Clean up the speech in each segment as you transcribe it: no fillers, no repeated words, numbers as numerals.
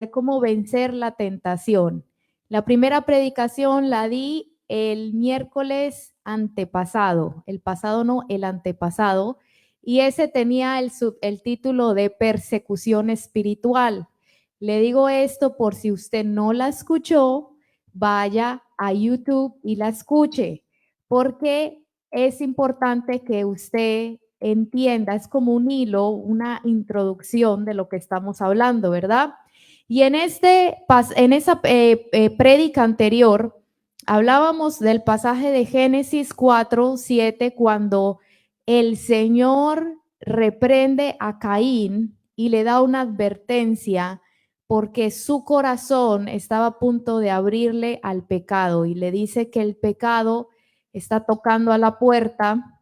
de cómo vencer la tentación. La primera predicación la di el miércoles antepasado, el pasado no, el antepasado, y ese tenía el título de persecución espiritual. Le digo esto por si usted no la escuchó, vaya a YouTube y la escuche, porque es importante que usted entienda, es como un hilo, una introducción de lo que estamos hablando, ¿verdad? Y en esa prédica anterior hablábamos del pasaje de Génesis 4:7, cuando el Señor reprende a Caín y le da una advertencia porque su corazón estaba a punto de abrirle al pecado y le dice que el pecado está tocando a la puerta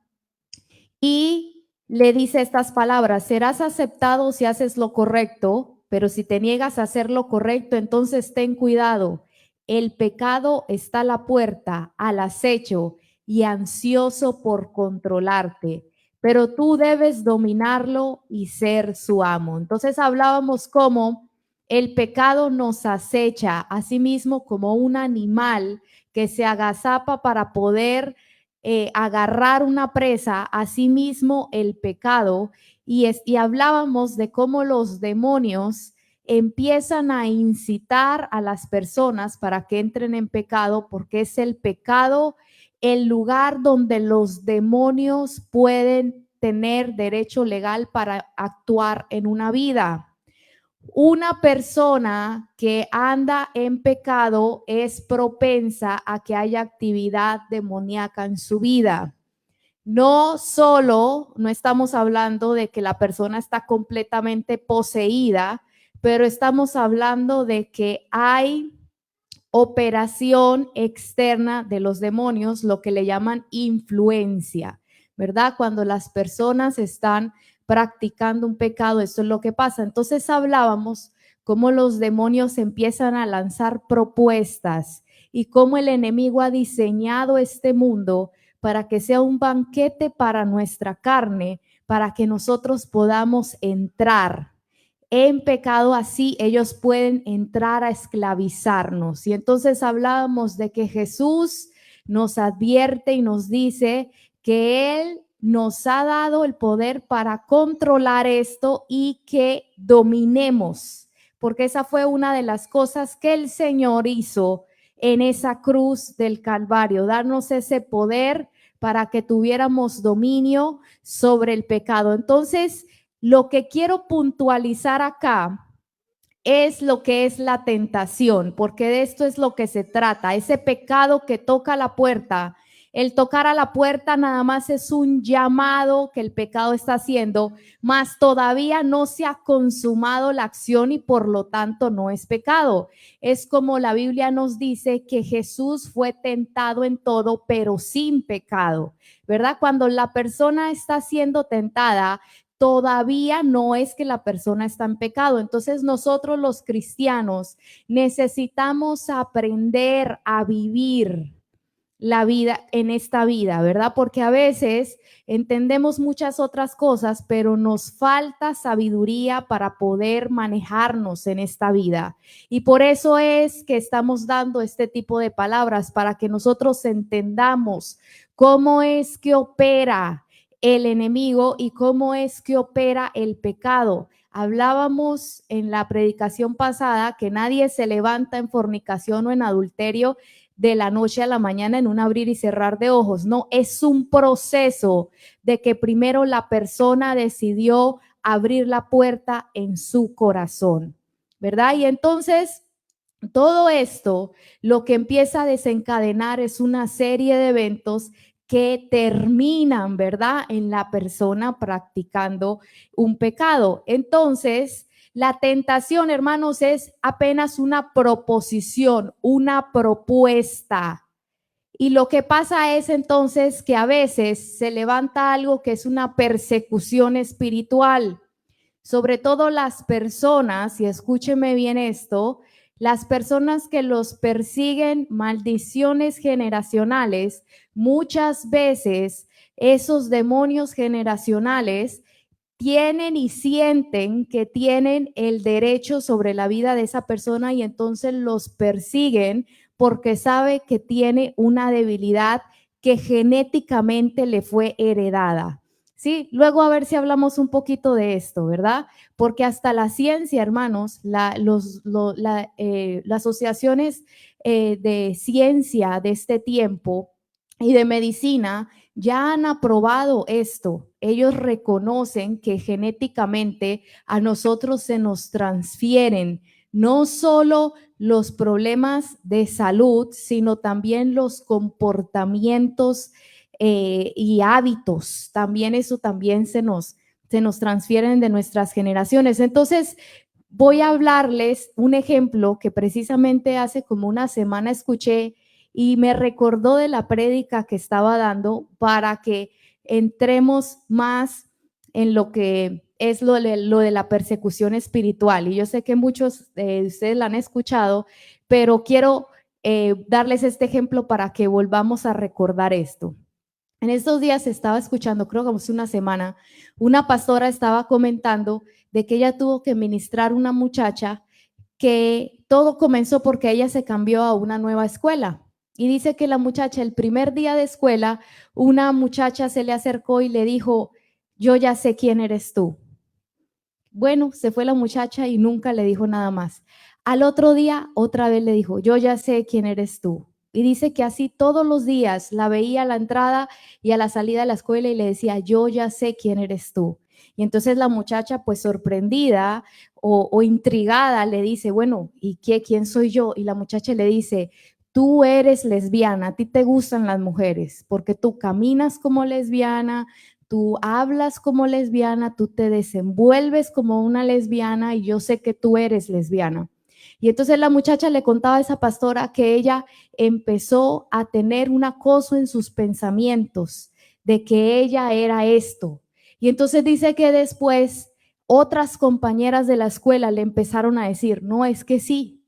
y le dice estas palabras: serás aceptado si haces lo correcto, pero si te niegas a hacer lo correcto, entonces ten cuidado. El pecado está a la puerta, al acecho y ansioso por controlarte, pero tú debes dominarlo y ser su amo. Entonces hablábamos cómo el pecado nos acecha, así mismo como un animal que se agazapa para poder agarrar una presa, asimismo el pecado, y hablábamos de cómo los demonios empiezan a incitar a las personas para que entren en pecado, porque es el pecado el lugar donde los demonios pueden tener derecho legal para actuar en una vida. Una persona que anda en pecado es propensa a que haya actividad demoníaca en su vida. No estamos hablando de que la persona está completamente poseída, pero estamos hablando de que hay operación externa de los demonios, lo que le llaman influencia, ¿verdad? Cuando las personas están practicando un pecado, eso es lo que pasa. Entonces hablábamos cómo los demonios empiezan a lanzar propuestas y cómo el enemigo ha diseñado este mundo para que sea un banquete para nuestra carne, para que nosotros podamos entrar en pecado, así ellos pueden entrar a esclavizarnos. Y entonces hablábamos de que Jesús nos advierte y nos dice que Él nos ha dado el poder para controlar esto y que dominemos, porque esa fue una de las cosas que el Señor hizo en esa cruz del Calvario, darnos ese poder para que tuviéramos dominio sobre el pecado. Entonces, lo que quiero puntualizar acá es lo que es la tentación, porque de esto es lo que se trata, ese pecado que toca la puerta. El tocar a la puerta nada más es un llamado que el pecado está haciendo, mas todavía no se ha consumado la acción y por lo tanto no es pecado. Es como la Biblia nos dice que Jesús fue tentado en todo, pero sin pecado, ¿verdad? Cuando la persona está siendo tentada, todavía no es que la persona está en pecado. Entonces nosotros los cristianos necesitamos aprender a vivir la vida en esta vida, ¿verdad? Porque a veces entendemos muchas otras cosas, pero nos falta sabiduría para poder manejarnos en esta vida. Y por eso es que estamos dando este tipo de palabras, para que nosotros entendamos cómo es que opera el enemigo y cómo es que opera el pecado. Hablábamos en la predicación pasada que nadie se levanta en fornicación o en adulterio de la noche a la mañana en un abrir y cerrar de ojos. No, es un proceso de que primero la persona decidió abrir la puerta en su corazón, ¿verdad? Y entonces todo esto lo que empieza a desencadenar es una serie de eventos que terminan, ¿verdad?, en la persona practicando un pecado. Entonces, la tentación, hermanos, es apenas una proposición, una propuesta. Y lo que pasa es entonces que a veces se levanta algo que es una persecución espiritual. Sobre todo las personas, y escúcheme bien esto, las personas que los persiguen maldiciones generacionales, muchas veces esos demonios generacionales tienen y sienten que tienen el derecho sobre la vida de esa persona y entonces los persiguen porque sabe que tiene una debilidad que genéticamente le fue heredada. Sí, luego a ver si hablamos un poquito de esto, ¿verdad? Porque hasta la ciencia, hermanos, las asociaciones de ciencia de este tiempo y de medicina ya han aprobado esto. Ellos reconocen que genéticamente a nosotros se nos transfieren no solo los problemas de salud, sino también los comportamientos y hábitos. También eso también se nos transfieren de nuestras generaciones. Entonces, voy a hablarles un ejemplo que precisamente hace como una semana escuché y me recordó de la prédica que estaba dando para que entremos más en lo que es lo de la persecución espiritual. Y yo sé que muchos de ustedes la han escuchado, pero quiero darles este ejemplo para que volvamos a recordar esto. En estos días estaba escuchando, creo que hace una semana, una pastora estaba comentando de que ella tuvo que ministrar una muchacha que todo comenzó porque ella se cambió a una nueva escuela. Y dice que la muchacha, el primer día de escuela, una muchacha se le acercó y le dijo, yo ya sé quién eres tú. Bueno, se fue la muchacha y nunca le dijo nada más. Al otro día, otra vez le dijo, yo ya sé quién eres tú. Y dice que así todos los días la veía a la entrada y a la salida de la escuela y le decía, yo ya sé quién eres tú. Y entonces la muchacha, pues sorprendida o intrigada, le dice, bueno, ¿y quién soy yo? Y la muchacha le dice, tú eres lesbiana, a ti te gustan las mujeres, porque tú caminas como lesbiana, tú hablas como lesbiana, tú te desenvuelves como una lesbiana y yo sé que tú eres lesbiana. Y entonces la muchacha le contaba a esa pastora que ella empezó a tener un acoso en sus pensamientos de que ella era esto. Y entonces dice que después otras compañeras de la escuela le empezaron a decir, no, es que sí,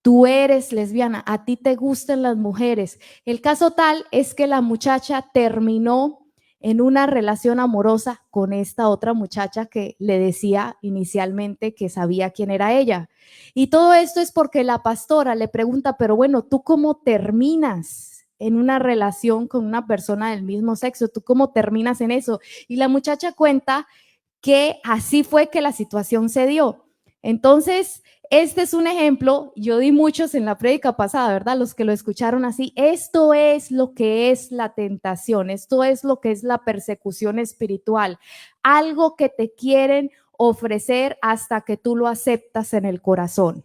tú eres lesbiana, a ti te gustan las mujeres. El caso tal es que la muchacha terminó en una relación amorosa con esta otra muchacha que le decía inicialmente que sabía quién era ella. Y todo esto es porque la pastora le pregunta, pero bueno, ¿tú cómo terminas en una relación con una persona del mismo sexo? ¿Tú cómo terminas en eso? Y la muchacha cuenta que así fue que la situación se dio. Entonces, este es un ejemplo, yo di muchos en la prédica pasada, ¿verdad? Los que lo escucharon así, esto es lo que es la tentación, esto es lo que es la persecución espiritual, algo que te quieren ofrecer hasta que tú lo aceptas en el corazón.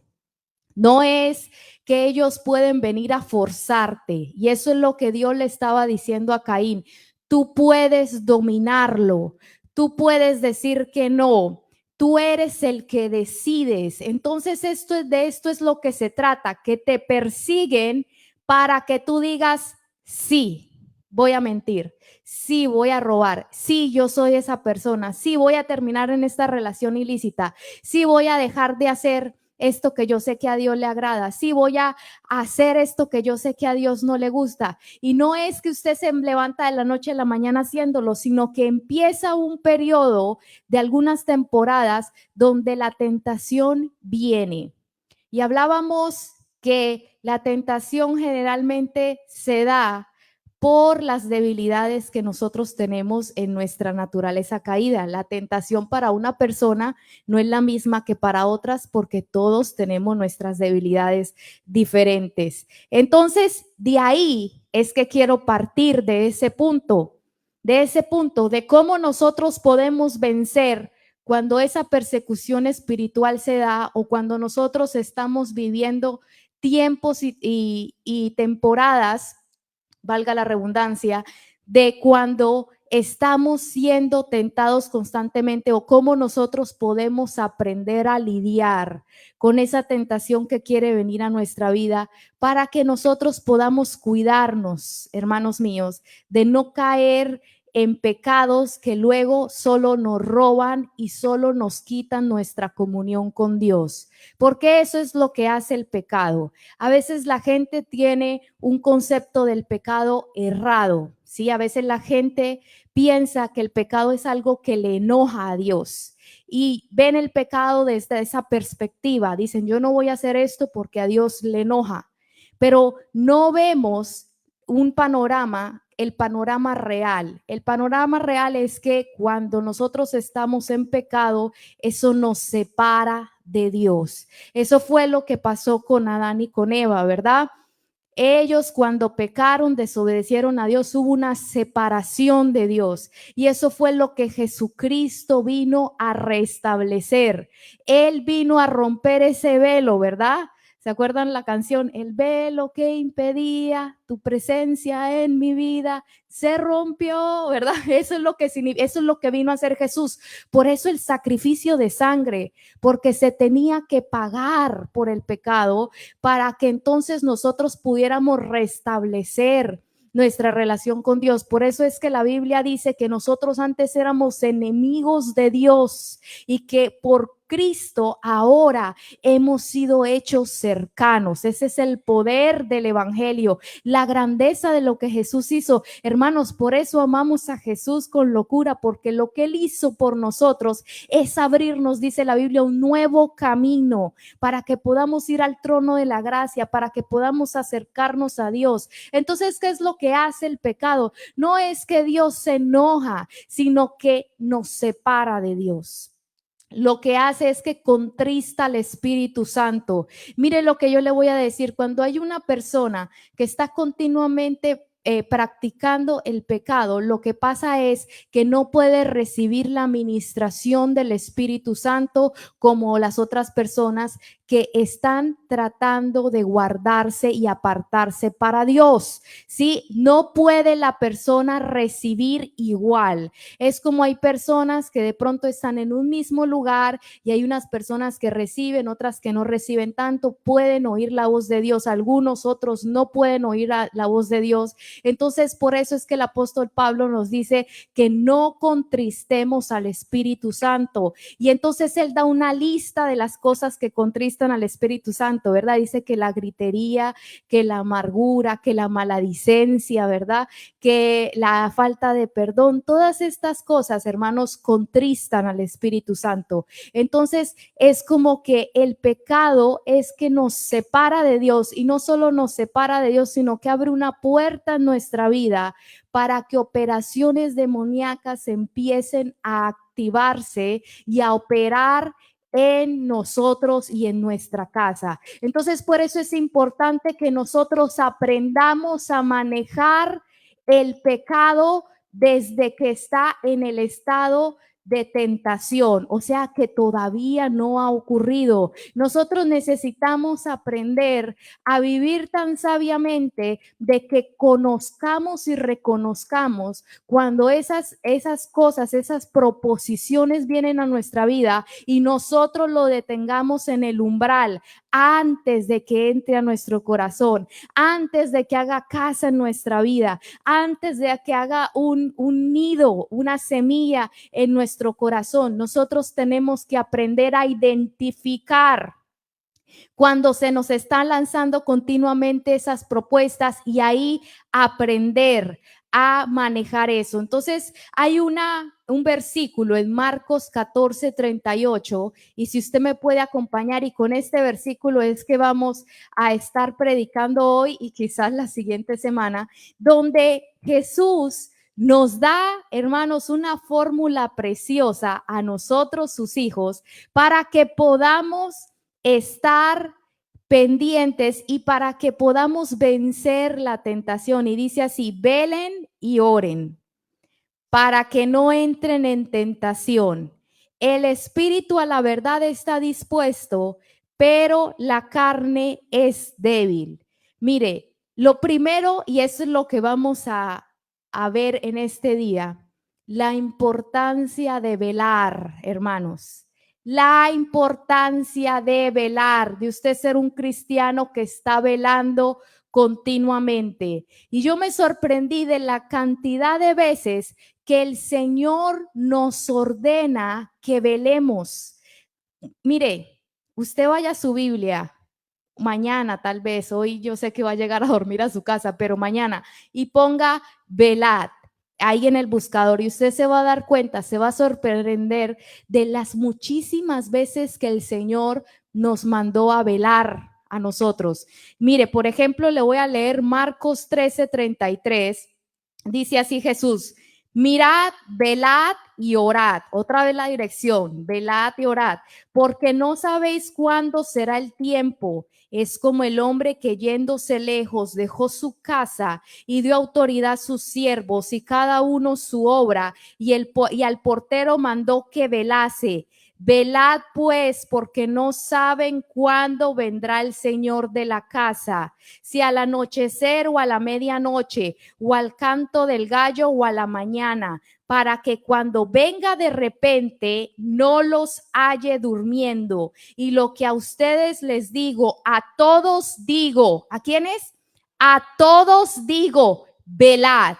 No es que ellos pueden venir a forzarte, y eso es lo que Dios le estaba diciendo a Caín. Tú puedes dominarlo, tú puedes decir que no, tú eres el que decides. Entonces de esto es lo que se trata, que te persiguen para que tú digas, sí, voy a mentir, sí, voy a robar, sí, yo soy esa persona, sí, voy a terminar en esta relación ilícita, sí, voy a dejar de hacer esto que yo sé que a Dios le agrada, sí voy a hacer esto que yo sé que a Dios no le gusta. Y no es que usted se levanta de la noche a la mañana haciéndolo, sino que empieza un periodo de algunas temporadas donde la tentación viene. Y hablábamos que la tentación generalmente se da por las debilidades que nosotros tenemos en nuestra naturaleza caída. La tentación para una persona no es la misma que para otras porque todos tenemos nuestras debilidades diferentes. Entonces, de ahí es que quiero partir de ese punto, de cómo nosotros podemos vencer cuando esa persecución espiritual se da o cuando nosotros estamos viviendo tiempos y temporadas, valga la redundancia, de cuando estamos siendo tentados constantemente o cómo nosotros podemos aprender a lidiar con esa tentación que quiere venir a nuestra vida para que nosotros podamos cuidarnos, hermanos míos, de no caer en pecados que luego solo nos roban y solo nos quitan nuestra comunión con Dios, porque eso es lo que hace el pecado. A veces la gente tiene un concepto del pecado errado, ¿sí? A veces la gente piensa que el pecado es algo que le enoja a Dios y ven el pecado desde esa perspectiva. Dicen, yo no voy a hacer esto porque a Dios le enoja, pero no vemos un panorama, el panorama real. El panorama real es que cuando nosotros estamos en pecado, eso nos separa de Dios. Eso fue lo que pasó con Adán y con Eva, ¿verdad? Ellos cuando pecaron, desobedecieron a Dios, hubo una separación de Dios y eso fue lo que Jesucristo vino a restablecer. Él vino a romper ese velo, ¿verdad? ¿Se acuerdan la canción? El velo que impedía tu presencia en mi vida se rompió, ¿verdad? Eso es lo que vino a hacer Jesús. Por eso el sacrificio de sangre, porque se tenía que pagar por el pecado para que entonces nosotros pudiéramos restablecer nuestra relación con Dios. Por eso es que la Biblia dice que nosotros antes éramos enemigos de Dios y que por Cristo ahora hemos sido hechos cercanos. Ese es el poder del evangelio, la grandeza de lo que Jesús hizo. Hermanos, por eso amamos a Jesús con locura, porque lo que él hizo por nosotros es abrirnos, dice la Biblia, un nuevo camino para que podamos ir al trono de la gracia, para que podamos acercarnos a Dios. Entonces, ¿qué es lo que hace el pecado? No es que Dios se enoja, sino que nos separa de Dios. Lo que hace es que contrista al Espíritu Santo. Mire lo que yo le voy a decir, cuando hay una persona que está continuamente practicando el pecado, lo que pasa es que no puede recibir la administración del Espíritu Santo como las otras personas que están tratando de guardarse y apartarse para Dios. ¿Sí? No puede la persona recibir igual. Es como hay personas que de pronto están en un mismo lugar y hay unas personas que reciben, otras que no reciben tanto, pueden oír la voz de Dios, algunos otros no pueden oír la voz de Dios. Entonces, por eso es que el apóstol Pablo nos dice que no contristemos al Espíritu Santo. Y entonces él da una lista de las cosas que contristan al Espíritu Santo, ¿verdad? Dice que la gritería, que la amargura, que la maledicencia, ¿verdad? Que la falta de perdón, todas estas cosas, hermanos, contristan al Espíritu Santo. Entonces, es como que el pecado es que nos separa de Dios y no solo nos separa de Dios, sino que abre una puerta en nuestra vida para que operaciones demoníacas empiecen a activarse y a operar en nosotros y en nuestra casa. Entonces, por eso es importante que nosotros aprendamos a manejar el pecado desde que está en el estado de tentación, o sea que todavía no ha ocurrido. Nosotros necesitamos aprender a vivir tan sabiamente de que conozcamos y reconozcamos cuando esas cosas, esas proposiciones vienen a nuestra vida y nosotros lo detengamos en el umbral antes de que entre a nuestro corazón, antes de que haga casa en nuestra vida, antes de que haga un nido, una semilla en nuestro corazón. Nosotros tenemos que aprender a identificar cuando se nos están lanzando continuamente esas propuestas y ahí aprender a manejar eso. Entonces, hay un versículo en Marcos 14:38, y si usted me puede acompañar, y con este versículo es que vamos a estar predicando hoy y quizás la siguiente semana, donde Jesús nos da, hermanos, una fórmula preciosa a nosotros, sus hijos, para que podamos estar pendientes y para que podamos vencer la tentación. Y dice así: velen y oren para que no entren en tentación. El espíritu a la verdad está dispuesto, pero la carne es débil. Mire, lo primero, y eso es lo que vamos a ver en este día, la importancia de velar, hermanos. La importancia de velar, de usted ser un cristiano que está velando continuamente. Y yo me sorprendí de la cantidad de veces que el Señor nos ordena que velemos. Mire, usted vaya a su Biblia mañana, tal vez, hoy yo sé que va a llegar a dormir a su casa, pero mañana, y ponga velad. ahí en el buscador y usted se va a dar cuenta, se va a sorprender de las muchísimas veces que el Señor nos mandó a velar a nosotros. Mire, por ejemplo, le voy a leer Marcos 13:33. Dice así Jesús: mirad, velad y orad. Otra vez la dirección, velad y orad, porque no sabéis cuándo será el tiempo. Es como el hombre que yéndose lejos dejó su casa y dio autoridad a sus siervos y cada uno su obra, y al portero mandó que velase. Velad pues, porque no saben cuándo vendrá el Señor de la casa, si al anochecer o a la medianoche, o al canto del gallo o a la mañana, para que cuando venga de repente no los halle durmiendo. Y lo que a ustedes les digo, a todos digo, ¿a quiénes? A todos digo, velad.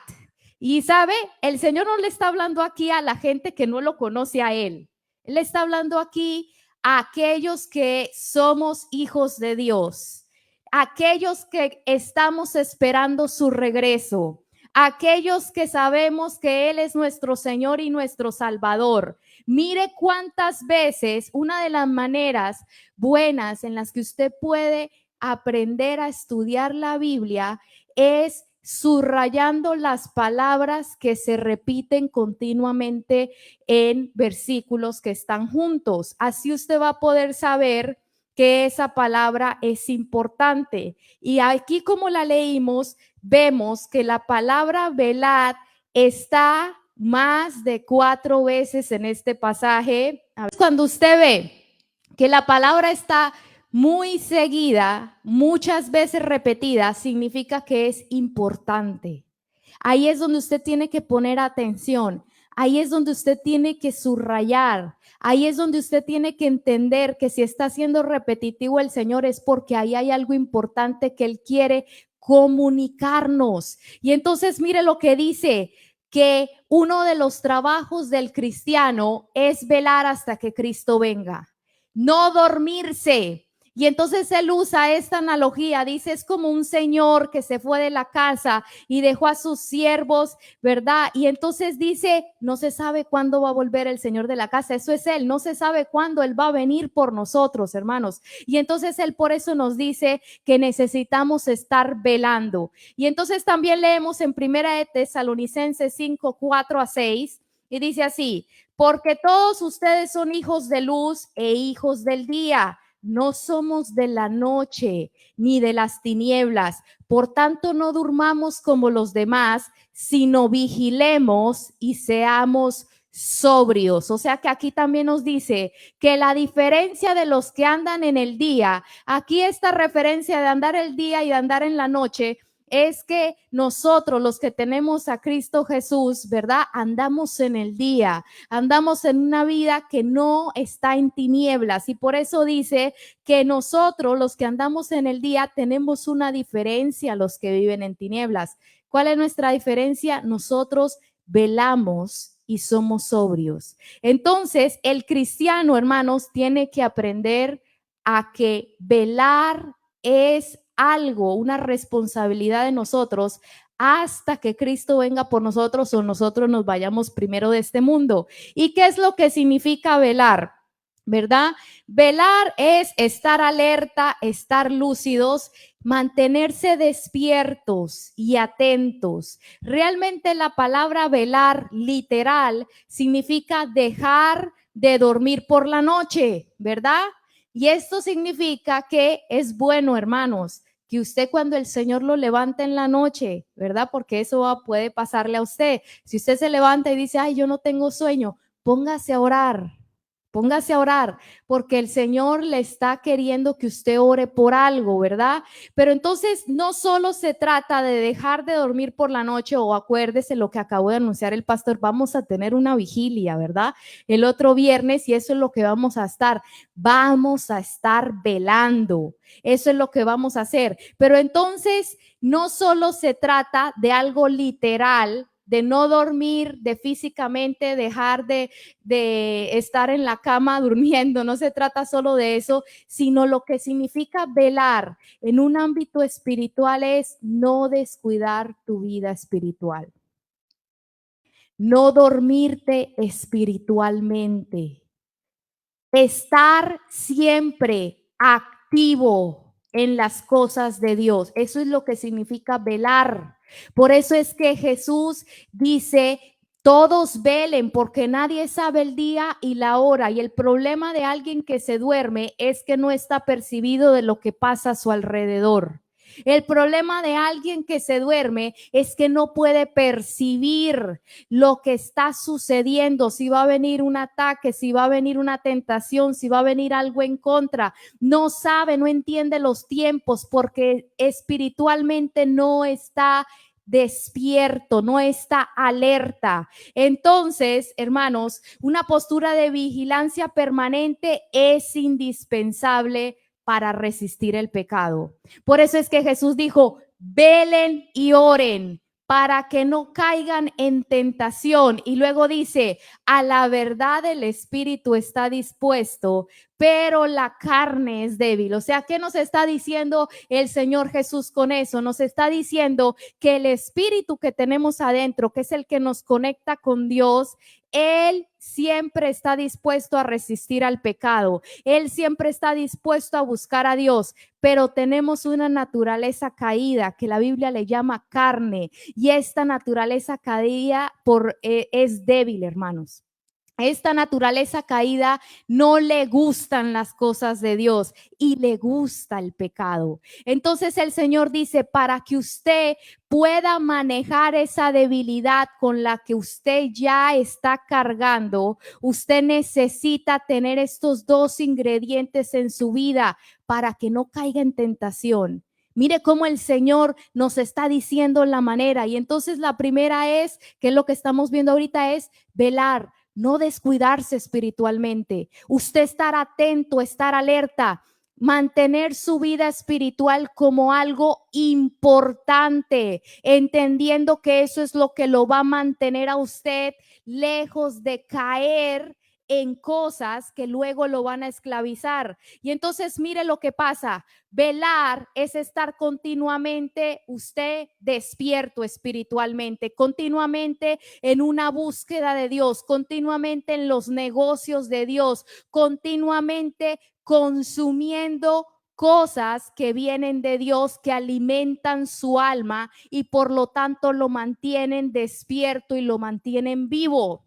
Y sabe, el Señor no le está hablando aquí a la gente que no lo conoce a Él. Él está hablando aquí a aquellos que somos hijos de Dios, aquellos que estamos esperando su regreso, aquellos que sabemos que Él es nuestro Señor y nuestro Salvador. Mire cuántas veces una de las maneras buenas en las que usted puede aprender a estudiar la Biblia es subrayando las palabras que se repiten continuamente en versículos que están juntos. Así usted va a poder saber que esa palabra es importante. Y aquí, como la leímos, vemos que la palabra velad está más de 4 veces en este pasaje. Cuando usted ve que la palabra está muy seguida, muchas veces repetida, significa que es importante. Ahí es donde usted tiene que poner atención. Ahí es donde usted tiene que subrayar. Ahí es donde usted tiene que entender que si está siendo repetitivo el Señor es porque ahí hay algo importante que Él quiere comunicarnos. Y entonces mire lo que dice, que uno de los trabajos del cristiano es velar hasta que Cristo venga, no dormirse. Y entonces él usa esta analogía, dice, es como un señor que se fue de la casa y dejó a sus siervos, ¿verdad? Y entonces dice, no se sabe cuándo va a volver el señor de la casa, eso es él, no se sabe cuándo él va a venir por nosotros, hermanos. Y entonces él por eso nos dice que necesitamos estar velando. Y entonces también leemos en Primera de Tesalonicenses 5:4-6, y dice así, porque todos ustedes son hijos de luz e hijos del día. No somos de la noche ni de las tinieblas. Por tanto, no durmamos como los demás, sino vigilemos y seamos sobrios. O sea que aquí también nos dice que la diferencia de los que andan en el día, aquí esta referencia de andar el día y de andar en la noche, es que nosotros, los que tenemos a Cristo Jesús, ¿verdad? Andamos en el día, andamos en una vida que no está en tinieblas, y por eso dice que nosotros, los que andamos en el día, tenemos una diferencia a los que viven en tinieblas. ¿Cuál es nuestra diferencia? Nosotros velamos y somos sobrios. Entonces, el cristiano, hermanos, tiene que aprender a que velar es algo, una responsabilidad de nosotros hasta que Cristo venga por nosotros o nosotros nos vayamos primero de este mundo. ¿Y qué es lo que significa velar? ¿Verdad? Velar es estar alerta, estar lúcidos, mantenerse despiertos y atentos. Realmente la palabra velar literal significa dejar de dormir por la noche, ¿verdad? Y esto significa que es bueno, hermanos, que usted cuando el Señor lo levanta en la noche, ¿verdad? Porque eso puede pasarle a usted. Si usted se levanta y dice, ay, yo no tengo sueño, póngase a orar. Póngase a orar, porque el Señor le está queriendo que usted ore por algo, ¿verdad? Pero entonces no solo se trata de dejar de dormir por la noche, o acuérdese lo que acabó de anunciar el pastor, vamos a tener una vigilia, ¿verdad? El otro viernes, y eso es lo que vamos a estar velando, eso es lo que vamos a hacer. Pero entonces no solo se trata de algo literal, de no dormir, de físicamente dejar de estar en la cama durmiendo, no se trata solo de eso, sino lo que significa velar en un ámbito espiritual es no descuidar tu vida espiritual. no dormirte espiritualmente. Estar siempre activo en las cosas de Dios. Eso es lo que significa velar. Por eso es que Jesús dice, todos velen porque nadie sabe el día y la hora. Y el problema de alguien que se duerme es que no está percibido de lo que pasa a su alrededor. El problema de alguien que se duerme es que no puede percibir lo que está sucediendo, si va a venir un ataque, si va a venir una tentación, si va a venir algo en contra. No sabe, no entiende los tiempos porque espiritualmente no está despierto, no está alerta. Entonces, hermanos, una postura de vigilancia permanente es indispensable para resistir el pecado. Por eso es que Jesús dijo, velen y oren para que no caigan en tentación. Y luego dice, a la verdad el espíritu está dispuesto, pero la carne es débil. O sea, ¿qué nos está diciendo el Señor Jesús con eso? Nos está diciendo que el espíritu que tenemos adentro, que es el que nos conecta con Dios, Él siempre está dispuesto a resistir al pecado. Él siempre está dispuesto a buscar a Dios, pero tenemos una naturaleza caída que la Biblia le llama carne, y esta naturaleza caída es débil, hermanos. Esta naturaleza caída no le gustan las cosas de Dios y le gusta el pecado. Entonces el Señor dice, para que usted pueda manejar esa debilidad con la que usted ya está cargando, usted necesita tener estos dos ingredientes en su vida para que no caiga en tentación. Mire cómo el Señor nos está diciendo la manera. Y entonces la primera es, que es lo que estamos viendo ahorita, es velar. No descuidarse espiritualmente, usted estar atento, estar alerta, mantener su vida espiritual como algo importante, entendiendo que eso es lo que lo va a mantener a usted lejos de caer en cosas que luego lo van a esclavizar. Y entonces mire lo que pasa. Velar es estar continuamente usted despierto espiritualmente, continuamente en una búsqueda de Dios, continuamente en los negocios de Dios, continuamente consumiendo cosas que vienen de Dios, que alimentan su alma y por lo tanto lo mantienen despierto y lo mantienen vivo.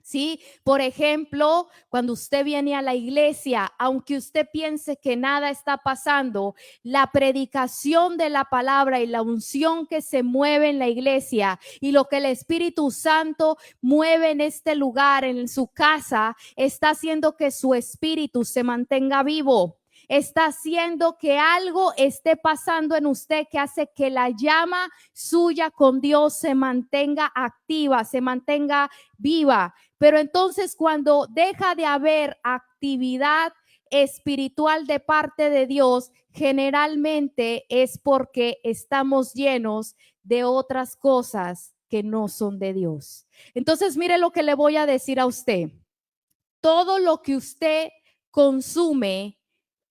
¿Sí? Por ejemplo, cuando usted viene a la iglesia, aunque usted piense que nada está pasando, la predicación de la palabra y la unción que se mueve en la iglesia y lo que el Espíritu Santo mueve en este lugar, en su casa, está haciendo que su espíritu se mantenga vivo. Está haciendo que algo esté pasando en usted que hace que la llama suya con Dios se mantenga activa, se mantenga viva. Pero entonces cuando deja de haber actividad espiritual de parte de Dios, generalmente es porque estamos llenos de otras cosas que no son de Dios. Entonces, mire lo que le voy a decir a usted. Todo lo que usted consume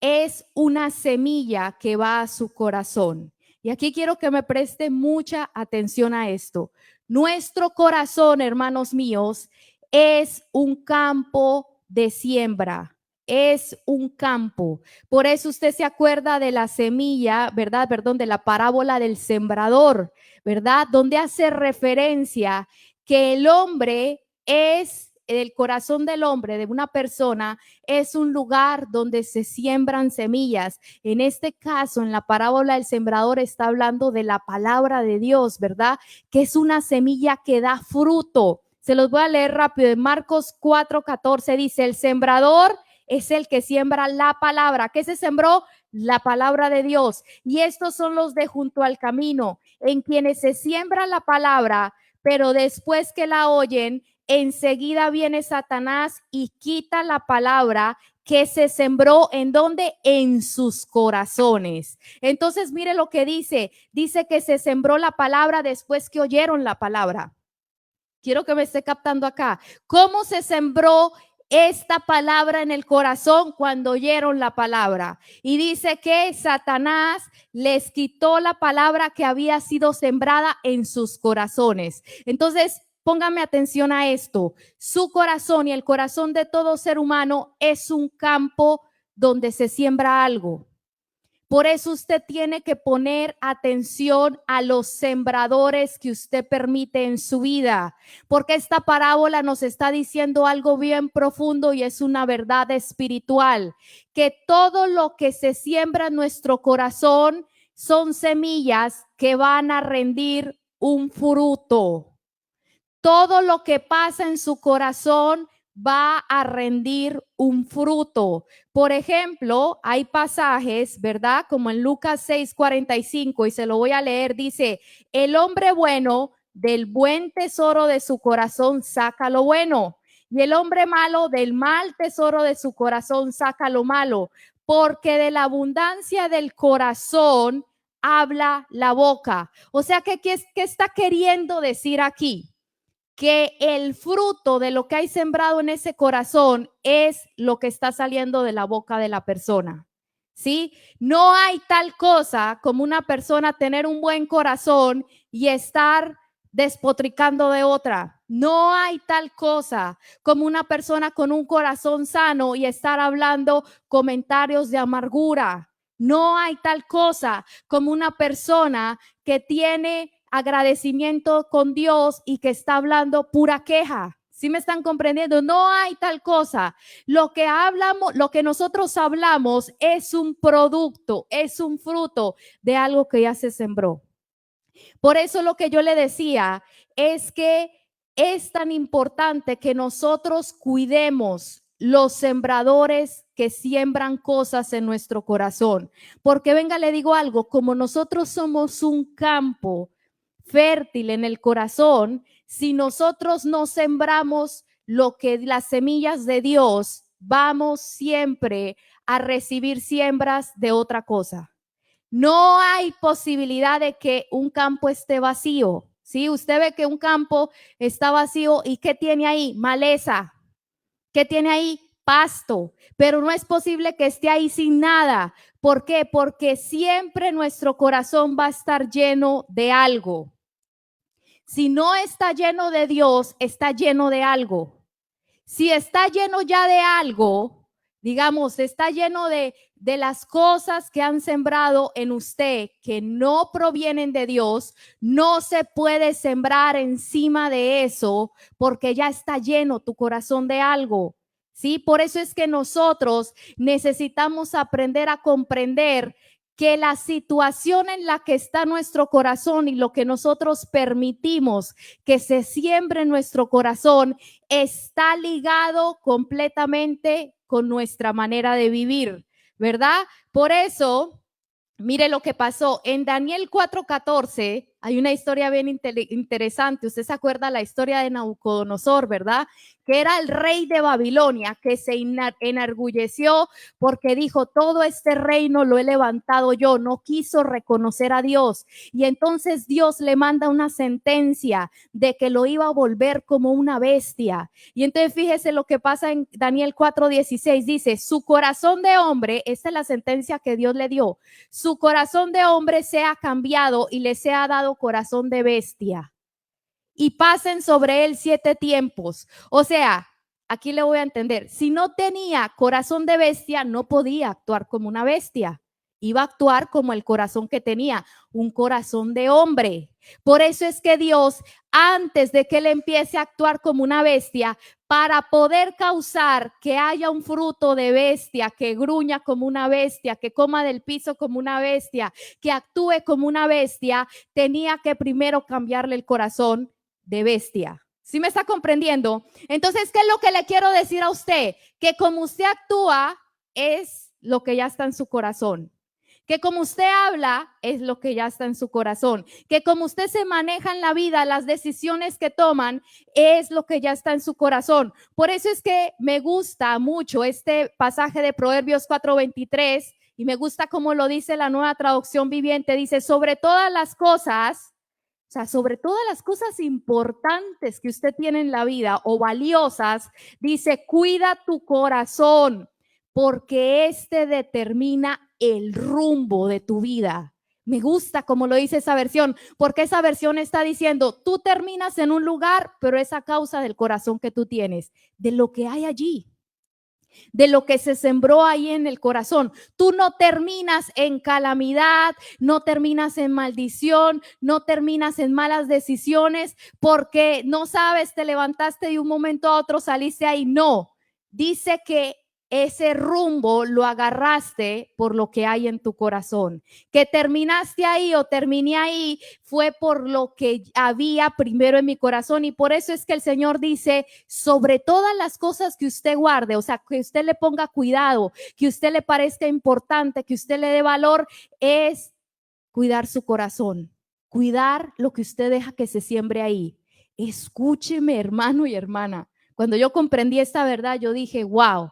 es una semilla que va a su corazón. Y aquí quiero que me preste mucha atención a esto. Nuestro corazón, hermanos míos, es un campo de siembra, es un campo. Por eso usted se acuerda de la semilla, ¿verdad? Perdón, de la parábola del sembrador, ¿verdad? Donde hace referencia que el hombre es, el corazón del hombre, de una persona, es un lugar donde se siembran semillas. En este caso, en la parábola del sembrador, está hablando de la palabra de Dios, ¿verdad? Que es una semilla que da fruto. Se los voy a leer rápido. En Marcos 4:14 dice, el sembrador es el que siembra la palabra. ¿Qué se sembró? La palabra de Dios. Y estos son los de junto al camino, en quienes se siembra la palabra, pero después que la oyen, enseguida viene Satanás y quita la palabra que se sembró. ¿En dónde? En sus corazones. Entonces, mire lo que dice. Dice que se sembró la palabra después que oyeron la palabra. Quiero que me esté captando acá. ¿Cómo se sembró esta palabra en el corazón? Cuando oyeron la palabra. Y dice que Satanás les quitó la palabra que había sido sembrada en sus corazones. Entonces, póngame atención a esto. Su corazón y el corazón de todo ser humano es un campo donde se siembra algo. Por eso usted tiene que poner atención a los sembradores que usted permite en su vida, porque esta parábola nos está diciendo algo bien profundo y es una verdad espiritual, que todo lo que se siembra en nuestro corazón son semillas que van a rendir un fruto. Todo lo que pasa en su corazón va a rendir un fruto. Por ejemplo, hay pasajes, ¿verdad? Como en Lucas 6:45, y se lo voy a leer, dice, el hombre bueno del buen tesoro de su corazón saca lo bueno, y el hombre malo del mal tesoro de su corazón saca lo malo, porque de la abundancia del corazón habla la boca. O sea, ¿qué está queriendo decir aquí? Que el fruto de lo que hay sembrado en ese corazón es lo que está saliendo de la boca de la persona. ¿Sí? No hay tal cosa como una persona tener un buen corazón y estar despotricando de otra. No hay tal cosa como una persona con un corazón sano y estar hablando comentarios de amargura. No hay tal cosa como una persona que tiene agradecimiento con Dios y que está hablando pura queja. ¿Sí me están comprendiendo? No hay tal cosa. Lo que hablamos, lo que nosotros hablamos es un producto, es un fruto de algo que ya se sembró. Por eso lo que yo le decía es que es tan importante que nosotros cuidemos los sembradores que siembran cosas en nuestro corazón. Porque venga, le digo algo, como nosotros somos un campo fértil en el corazón, si nosotros no sembramos lo que las semillas de Dios, vamos siempre a recibir siembras de otra cosa. No hay posibilidad de que un campo esté vacío. ¿Sí? Usted ve que un campo está vacío y ¿qué tiene ahí? Maleza. ¿Qué tiene ahí? Pasto. Pero no es posible que esté ahí sin nada. ¿Por qué? Porque siempre nuestro corazón va a estar lleno de algo. Si no está lleno de Dios, está lleno de algo. Si está lleno ya de algo, digamos, está lleno de las cosas que han sembrado en usted que no provienen de Dios, no se puede sembrar encima de eso porque ya está lleno tu corazón de algo. ¿Sí? Por eso es que nosotros necesitamos aprender a comprender que la situación en la que está nuestro corazón y lo que nosotros permitimos que se siembre en nuestro corazón está ligado completamente con nuestra manera de vivir, ¿verdad? Por eso, mire lo que pasó en Daniel 4:14. Hay una historia bien interesante. Usted se acuerda la historia de Nabucodonosor, ¿verdad? Que era el rey de Babilonia, que se enorgulleció porque dijo, todo este reino lo he levantado yo. No quiso reconocer a Dios. Y entonces Dios le manda una sentencia de que lo iba a volver como una bestia. Y entonces fíjese lo que pasa en Daniel 4:16. Dice, su corazón de hombre, esta es la sentencia que Dios le dio, su corazón de hombre sea cambiado y le sea dado corazón de bestia. Y pasen sobre él 7 tiempos. O sea, aquí le voy a entender, si no tenía corazón de bestia, no podía actuar como una bestia. Iba a actuar como el corazón que tenía, un corazón de hombre. Por eso es que Dios, antes de que él empiece a actuar como una bestia, para poder causar que haya un fruto de bestia, que gruña como una bestia, que coma del piso como una bestia, que actúe como una bestia, tenía que primero cambiarle el corazón de bestia. ¿Sí me está comprendiendo? Entonces, ¿qué es lo que le quiero decir a usted? Que como usted actúa es lo que ya está en su corazón. Que como usted habla es lo que ya está en su corazón. Que como usted se maneja en la vida, las decisiones que toman es lo que ya está en su corazón. Por eso es que me gusta mucho este pasaje de Proverbios 4:23 y me gusta como lo dice la Nueva Traducción Viviente. Dice, sobre todas las cosas, o sea, sobre todas las cosas importantes que usted tiene en la vida o valiosas, dice, cuida tu corazón porque este determina el rumbo de tu vida. Me gusta como lo dice esa versión, porque esa versión está diciendo, tú terminas en un lugar, pero es a causa del corazón que tú tienes, de lo que hay allí, de lo que se sembró ahí en el corazón. Tú no terminas en calamidad, no terminas en maldición, no terminas en malas decisiones, porque no sabes, te levantaste de un momento a otro, saliste ahí. No, dice que ese rumbo lo agarraste por lo que hay en tu corazón. Que terminaste ahí o terminé ahí fue por lo que había primero en mi corazón. Y por eso es que el Señor dice, sobre todas las cosas que usted guarde, o sea, que usted le ponga cuidado, que usted le parezca importante, que usted le dé valor, es cuidar su corazón, cuidar lo que usted deja que se siembre ahí. Escúcheme, hermano y hermana. Cuando yo comprendí esta verdad, yo dije, wow.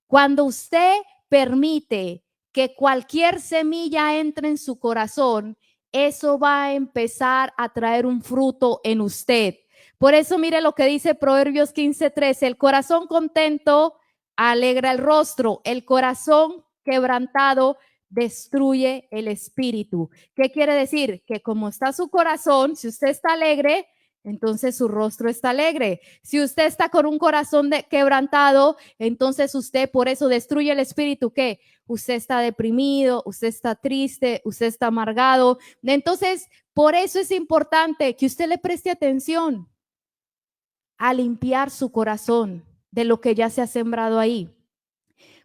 Cuando usted permite que cualquier semilla entre en su corazón, eso va a empezar a traer un fruto en usted. Por eso mire lo que dice Proverbios 15:13, el corazón contento alegra el rostro, el corazón quebrantado destruye el espíritu. ¿Qué quiere decir? Que como está su corazón, si usted está alegre, entonces su rostro está alegre. Si usted está con un corazón quebrantado, entonces usted por eso destruye el espíritu. ¿Qué? Usted está deprimido, usted está triste, usted está amargado. Entonces, por eso es importante que usted le preste atención a limpiar su corazón de lo que ya se ha sembrado ahí.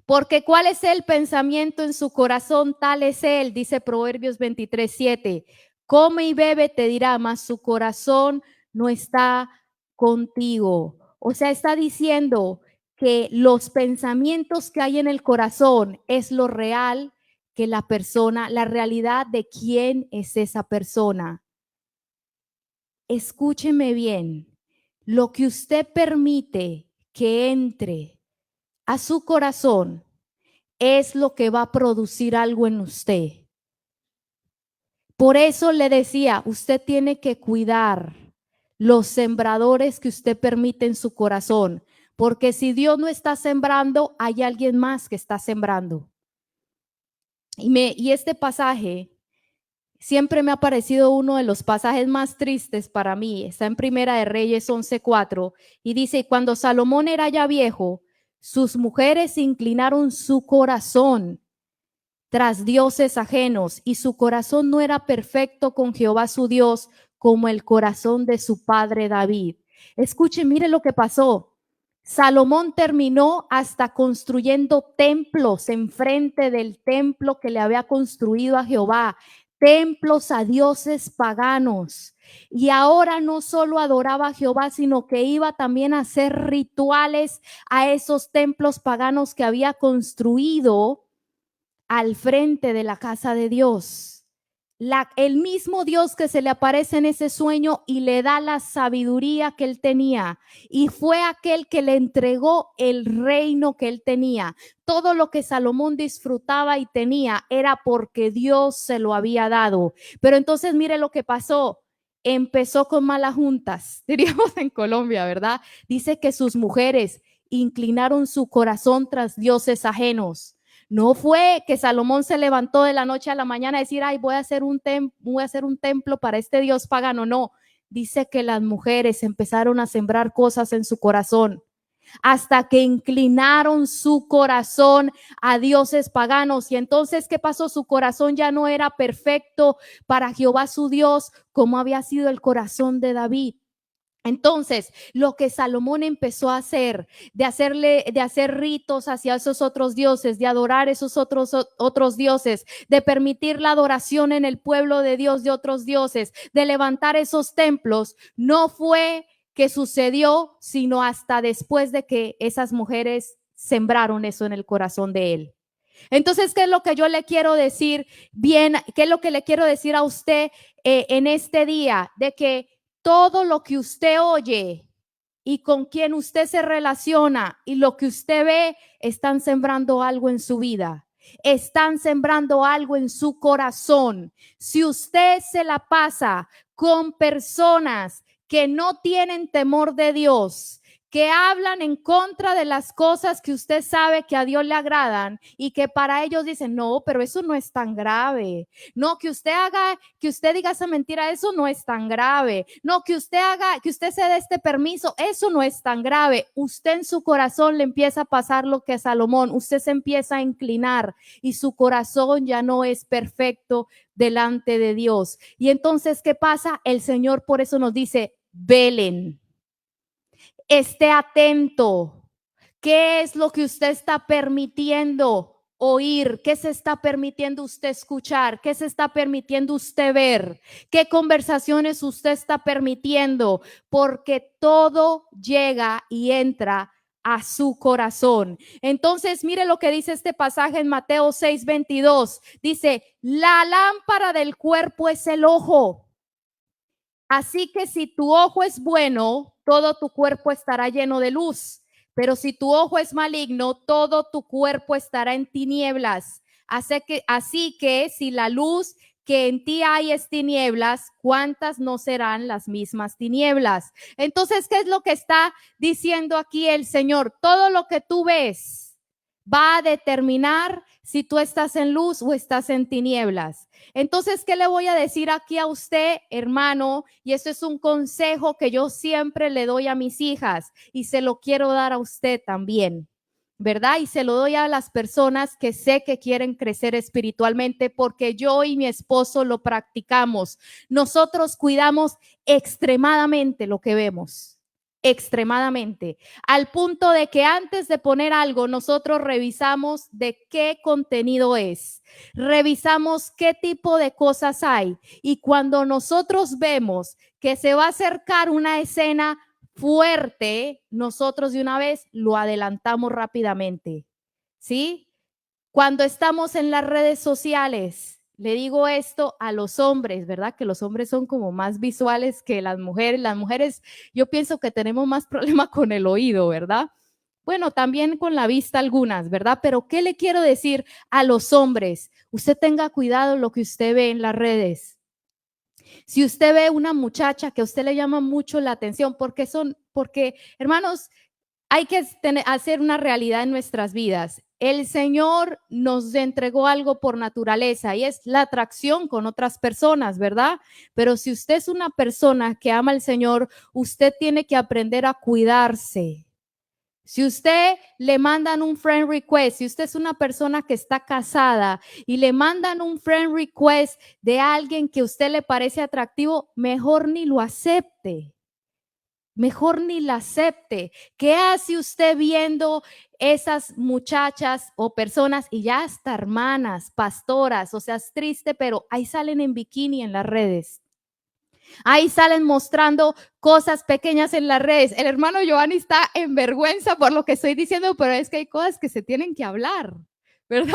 Porque cuál es el pensamiento en su corazón, tal es él, dice Proverbios 23:7. Come y bebe, te dirá, mas su corazón no está contigo. O sea, está diciendo que los pensamientos que hay en el corazón es lo real que la persona, la realidad de quién es esa persona. Escúcheme bien, lo que usted permite que entre a su corazón es lo que va a producir algo en usted. Por eso le decía, usted tiene que cuidar los sembradores que usted permite en su corazón, porque si Dios no está sembrando, hay alguien más que está sembrando. Y este pasaje siempre me ha parecido uno de los pasajes más tristes para mí. Está en Primera de Reyes 11:4 y dice, cuando Salomón era ya viejo, sus mujeres inclinaron su corazón tras dioses ajenos, y su corazón no era perfecto con Jehová su Dios como el corazón de su padre David. Escuchen, mire lo que pasó. Salomón terminó hasta construyendo templos enfrente del templo que le había construido a Jehová, templos a dioses paganos. Y ahora no solo adoraba a Jehová, sino que iba también a hacer rituales a esos templos paganos que había construido al frente de la casa de Dios. El mismo Dios que se le aparece en ese sueño y le da la sabiduría que él tenía. Y fue aquel que le entregó el reino que él tenía. Todo lo que Salomón disfrutaba y tenía era porque Dios se lo había dado. Pero entonces mire lo que pasó. Empezó con malas juntas, diríamos en Colombia, ¿verdad? Dice que sus mujeres inclinaron su corazón tras dioses ajenos. No fue que Salomón se levantó de la noche a la mañana a decir, ay, voy a hacer un templo para este Dios pagano. No, dice que las mujeres empezaron a sembrar cosas en su corazón hasta que inclinaron su corazón a dioses paganos. Y entonces, ¿qué pasó? Su corazón ya no era perfecto para Jehová su Dios, como había sido el corazón de David. Entonces, lo que Salomón empezó a hacer, de hacer ritos hacia esos otros dioses, de adorar esos otros dioses, de permitir la adoración en el pueblo de Dios de otros dioses, de levantar esos templos, no fue que sucedió, sino hasta después de que esas mujeres sembraron eso en el corazón de él. Entonces, ¿qué es lo que yo le quiero decir? Bien, ¿qué es lo que le quiero decir a usted en este día? De que todo lo que usted oye y con quien usted se relaciona y lo que usted ve están sembrando algo en su vida. Están sembrando algo en su corazón. Si usted se la pasa con personas que no tienen temor de Dios, que hablan en contra de las cosas que usted sabe que a Dios le agradan y que para ellos dicen, no, pero eso no es tan grave. No, que usted diga esa mentira, eso no es tan grave. No, que usted se dé este permiso, eso no es tan grave. Usted en su corazón le empieza a pasar lo que a Salomón, usted se empieza a inclinar y su corazón ya no es perfecto delante de Dios. Y entonces, ¿qué pasa? El Señor por eso nos dice, velen. Esté atento. ¿Qué es lo que usted está permitiendo oír? ¿Qué se está permitiendo usted escuchar? ¿Qué se está permitiendo usted ver? ¿Qué conversaciones usted está permitiendo? Porque todo llega y entra a su corazón. Entonces, mire lo que dice este pasaje en Mateo 6:22. Dice, la lámpara del cuerpo es el ojo. Así que si tu ojo es bueno, todo tu cuerpo estará lleno de luz. Pero si tu ojo es maligno, todo tu cuerpo estará en tinieblas. Así que si la luz que en ti hay es tinieblas, ¿cuántas no serán las mismas tinieblas? Entonces, ¿qué es lo que está diciendo aquí el Señor? Todo lo que tú ves va a determinar si tú estás en luz o estás en tinieblas. Entonces, ¿qué le voy a decir aquí a usted, hermano? Y esto es un consejo que yo siempre le doy a mis hijas y se lo quiero dar a usted también, ¿verdad? Y se lo doy a las personas que sé que quieren crecer espiritualmente porque yo y mi esposo lo practicamos. Nosotros cuidamos extremadamente lo que vemos. Extremadamente, al punto de que antes de poner algo, nosotros revisamos de qué contenido es, revisamos qué tipo de cosas hay, y cuando nosotros vemos que se va a acercar una escena fuerte, nosotros de una vez lo adelantamos rápidamente, ¿sí? Cuando estamos en las redes sociales, le digo esto a los hombres, ¿verdad? Que los hombres son como más visuales que las mujeres. Las mujeres, yo pienso que tenemos más problema con el oído, ¿verdad? Bueno, también con la vista algunas, ¿verdad? Pero ¿qué le quiero decir a los hombres? Usted tenga cuidado lo que usted ve en las redes. Si usted ve una muchacha que a usted le llama mucho la atención, porque hermanos, hay que hacer una realidad en nuestras vidas. El Señor nos entregó algo por naturaleza y es la atracción con otras personas, ¿verdad? Pero si usted es una persona que ama al Señor, usted tiene que aprender a cuidarse. Si usted le mandan un friend request, si usted es una persona que está casada y le mandan un friend request de alguien que a usted le parece atractivo, mejor ni lo acepte. Mejor ni la acepte. ¿Qué hace usted viendo esas muchachas o personas y ya hasta hermanas, pastoras? O sea, es triste, pero ahí salen en bikini en las redes. Ahí salen mostrando cosas pequeñas en las redes. El hermano Giovanni está en vergüenza por lo que estoy diciendo, pero es que hay cosas que se tienen que hablar, ¿verdad?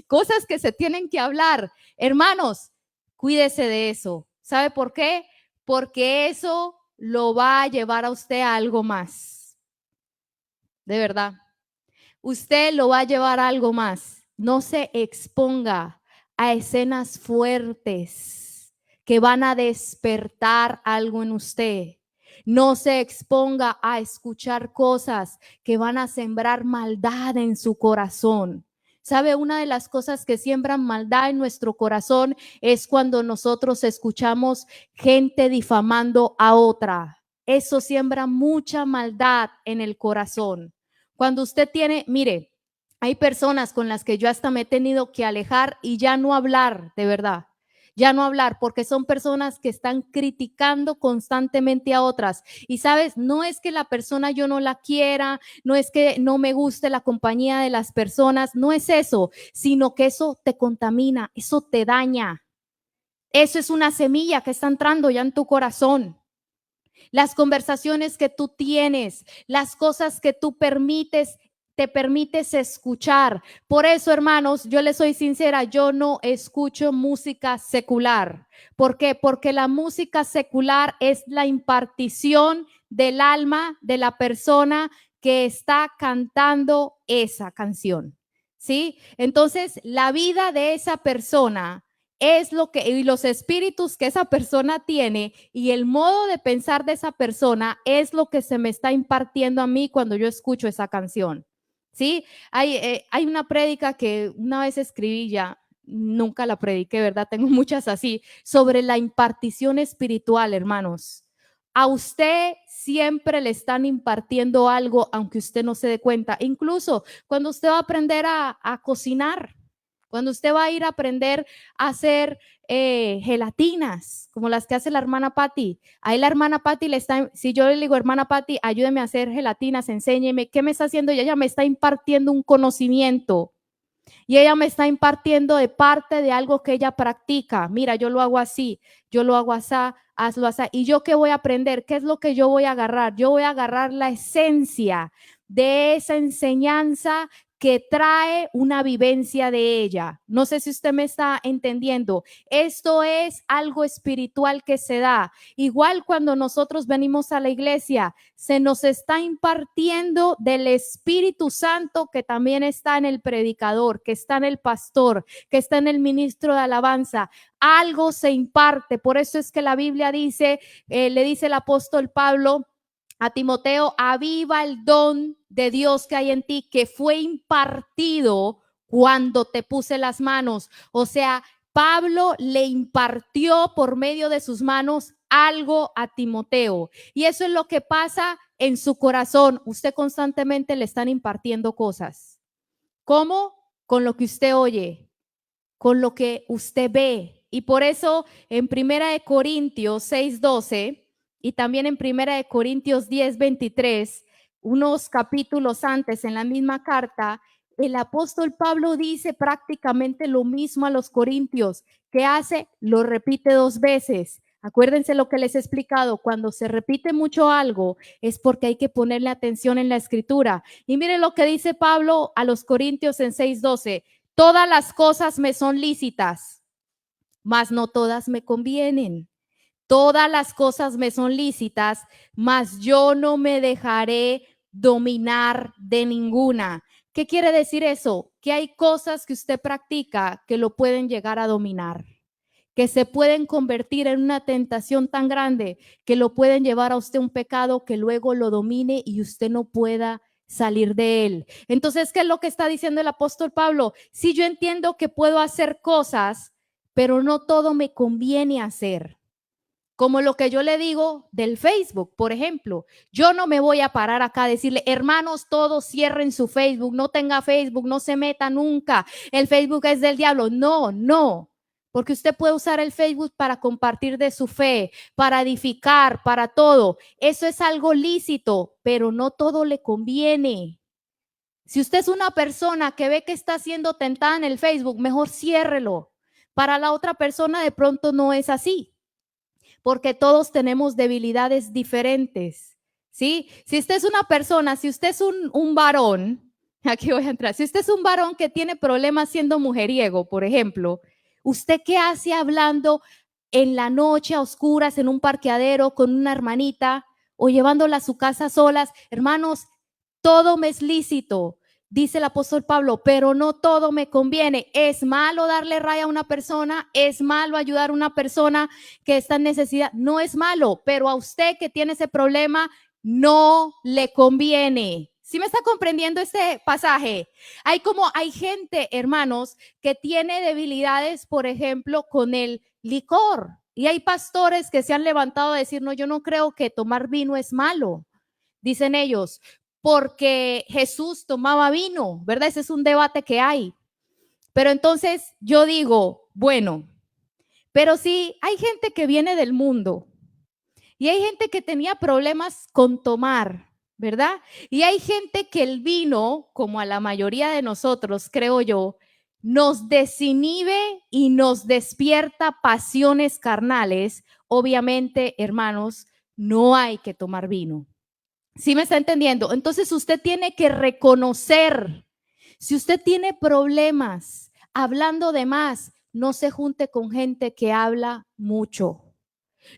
Cosas que se tienen que hablar. Hermanos, cuídese de eso. ¿Sabe por qué? Porque eso lo va a llevar a usted a algo más. De verdad. Usted lo va a llevar a algo más. No se exponga a escenas fuertes que van a despertar algo en usted. No se exponga a escuchar cosas que van a sembrar maldad en su corazón. ¿Sabe? Una de las cosas que siembran maldad en nuestro corazón es cuando nosotros escuchamos gente difamando a otra. Eso siembra mucha maldad en el corazón. Cuando usted tiene, mire, hay personas con las que yo hasta me he tenido que alejar y ya no hablar, de verdad. Ya no hablar, porque son personas que están criticando constantemente a otras. Y sabes, no es que la persona yo no la quiera, no es que no me guste la compañía de las personas, no es eso, sino que eso te contamina, eso te daña. Eso es una semilla que está entrando ya en tu corazón. Las conversaciones que tú tienes, las cosas que tú te permites escuchar. Por eso, hermanos, yo les soy sincera, yo no escucho música secular. ¿Por qué? Porque la música secular es la impartición del alma de la persona que está cantando esa canción. ¿Sí? Entonces, la vida de esa persona es lo que, y los espíritus que esa persona tiene y el modo de pensar de esa persona es lo que se me está impartiendo a mí cuando yo escucho esa canción. ¿Sí? Hay una prédica que una vez escribí ya, nunca la prediqué, ¿verdad? Tengo muchas así, sobre la impartición espiritual, hermanos. A usted siempre le están impartiendo algo, aunque usted no se dé cuenta. Incluso cuando usted va a aprender a cocinar, cuando usted va a ir a aprender a hacer gelatinas, como las que hace la hermana Patti. Ahí la hermana Patti le está, si yo le digo, hermana Patti, ayúdeme a hacer gelatinas, enséñeme, ¿qué me está haciendo? Y ella me está impartiendo un conocimiento. Y ella me está impartiendo de parte de algo que ella practica. Mira, yo lo hago así, yo lo hago así, hazlo así. ¿Y yo qué voy a aprender? ¿Qué es lo que yo voy a agarrar? Yo voy a agarrar la esencia de esa enseñanza que trae una vivencia de ella. No sé si usted me está entendiendo. Esto es algo espiritual que se da. Igual cuando nosotros venimos a la iglesia, se nos está impartiendo del Espíritu Santo que también está en el predicador, que está en el pastor, que está en el ministro de alabanza. Algo se imparte. Por eso es que la Biblia dice, le dice el apóstol Pablo a Timoteo, aviva el don de Dios que hay en ti, que fue impartido cuando te puse las manos. O sea, Pablo le impartió por medio de sus manos algo a Timoteo. Y eso es lo que pasa en su corazón. Usted constantemente le están impartiendo cosas. ¿Cómo? Con lo que usted oye, con lo que usted ve. Y por eso en 1 Corintios 6:12 y también en 1 Corintios 10:23, unos capítulos antes en la misma carta, el apóstol Pablo dice prácticamente lo mismo a los corintios. ¿Qué hace? Lo repite 2 veces. Acuérdense lo que les he explicado, cuando se repite mucho algo es porque hay que ponerle atención en la escritura. Y miren lo que dice Pablo a los corintios en 6:12. Todas las cosas me son lícitas, mas no todas me convienen. Todas las cosas me son lícitas, mas yo no me dejaré dominar de ninguna. ¿Qué quiere decir eso? Que hay cosas que usted practica que lo pueden llegar a dominar, que se pueden convertir en una tentación tan grande que lo pueden llevar a usted un pecado que luego lo domine y usted no pueda salir de él. Entonces, ¿qué es lo que está diciendo el apóstol Pablo? Si yo entiendo que puedo hacer cosas, pero no todo me conviene hacer. Como lo que yo le digo del Facebook, por ejemplo. Yo no me voy a parar acá a decirle, hermanos, todos cierren su Facebook, no tenga Facebook, no se meta nunca. El Facebook es del diablo. No, no. Porque usted puede usar el Facebook para compartir de su fe, para edificar, para todo. Eso es algo lícito, pero no todo le conviene. Si usted es una persona que ve que está siendo tentada en el Facebook, mejor ciérrelo. Para la otra persona de pronto no es así, porque todos tenemos debilidades diferentes, ¿sí? Si usted es una persona, si usted es un varón, aquí voy a entrar, si usted es un varón que tiene problemas siendo mujeriego, por ejemplo, ¿usted qué hace hablando en la noche a oscuras en un parqueadero con una hermanita o llevándola a su casa solas? Hermanos, todo me es lícito, dice el apóstol Pablo, pero no todo me conviene. Es malo darle raya a una persona, es malo ayudar a una persona que está en necesidad, no es malo, pero a usted que tiene ese problema no le conviene. ¿Sí me está comprendiendo este pasaje? Hay gente, hermanos, que tiene debilidades, por ejemplo, con el licor. Y hay pastores que se han levantado a decir, no, yo no creo que tomar vino es malo. Dicen ellos, porque Jesús tomaba vino, ¿verdad? Ese es un debate que hay. Pero entonces yo digo, bueno, pero sí, hay gente que viene del mundo y hay gente que tenía problemas con tomar, ¿verdad? Y hay gente que el vino, como a la mayoría de nosotros, creo yo, nos desinhibe y nos despierta pasiones carnales. Obviamente, hermanos, no hay que tomar vino. ¿Sí me está entendiendo? Entonces usted tiene que reconocer, si usted tiene problemas hablando de más, no se junte con gente que habla mucho.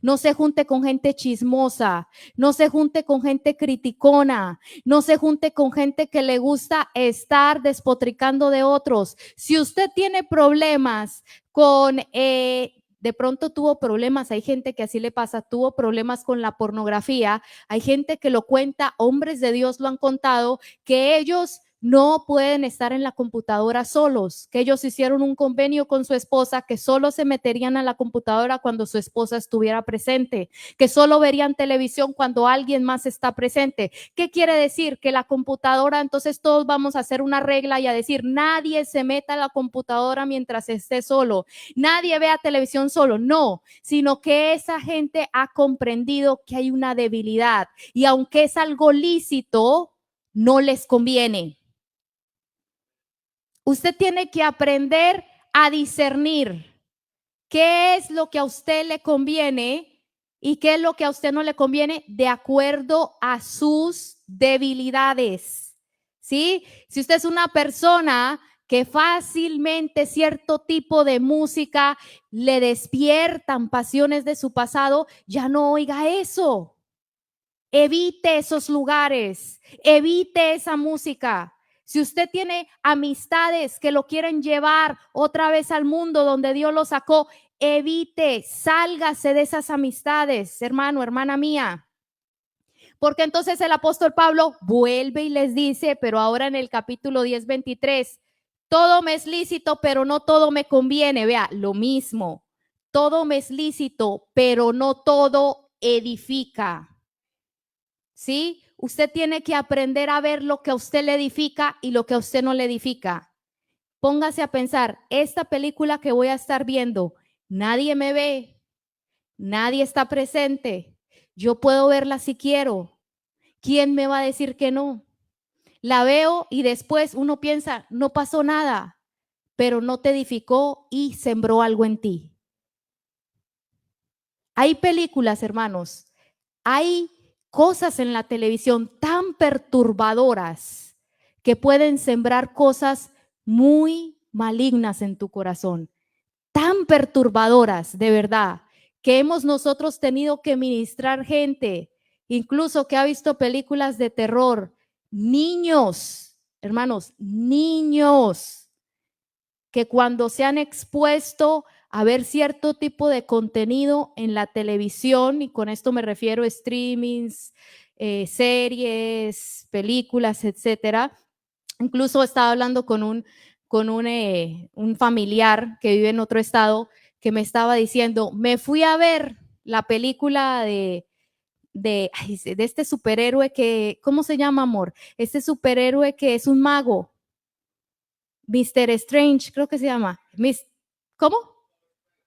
No se junte con gente chismosa, no se junte con gente criticona, no se junte con gente que le gusta estar despotricando de otros. Si usted tiene problemas con, de pronto tuvo problemas, hay gente que así le pasa, tuvo problemas con la pornografía, hay gente que lo cuenta, hombres de Dios lo han contado, que ellos no pueden estar en la computadora solos, que ellos hicieron un convenio con su esposa, que solo se meterían a la computadora cuando su esposa estuviera presente, que solo verían televisión cuando alguien más está presente. ¿Qué quiere decir? Que la computadora, entonces todos vamos a hacer una regla y a decir, nadie se meta a la computadora mientras esté solo, nadie vea televisión solo, no, sino que esa gente ha comprendido que hay una debilidad y aunque es algo lícito, no les conviene. Usted tiene que aprender a discernir qué es lo que a usted le conviene y qué es lo que a usted no le conviene de acuerdo a sus debilidades. ¿Sí? Si usted es una persona que fácilmente cierto tipo de música le despiertan pasiones de su pasado, ya no oiga eso. Evite esos lugares, evite esa música. Si usted tiene amistades que lo quieren llevar otra vez al mundo donde Dios lo sacó, evite, sálgase de esas amistades, hermano, hermana mía. Porque entonces el apóstol Pablo vuelve y les dice, pero ahora en el capítulo 10:23, todo me es lícito, pero no todo me conviene. Vea, lo mismo, todo me es lícito, pero no todo edifica. ¿Sí? Usted tiene que aprender a ver lo que a usted le edifica y lo que a usted no le edifica. Póngase a pensar, esta película que voy a estar viendo, nadie me ve, nadie está presente, yo puedo verla si quiero. ¿Quién me va a decir que no? La veo y después uno piensa, no pasó nada, pero no te edificó y sembró algo en ti. Hay películas, hermanos, hay cosas en la televisión tan perturbadoras que pueden sembrar cosas muy malignas en tu corazón, tan perturbadoras, de verdad, que hemos nosotros tenido que ministrar gente, incluso que ha visto películas de terror, niños, hermanos, niños, que cuando se han expuesto a ver cierto tipo de contenido en la televisión, y con esto me refiero a streamings, series, películas, etcétera. Incluso estaba hablando con un familiar que vive en otro estado que me estaba diciendo, me fui a ver la película de este superhéroe que, ¿cómo se llama, amor? Este superhéroe que es un mago. Mr. Strange, creo que se llama. ¿Cómo?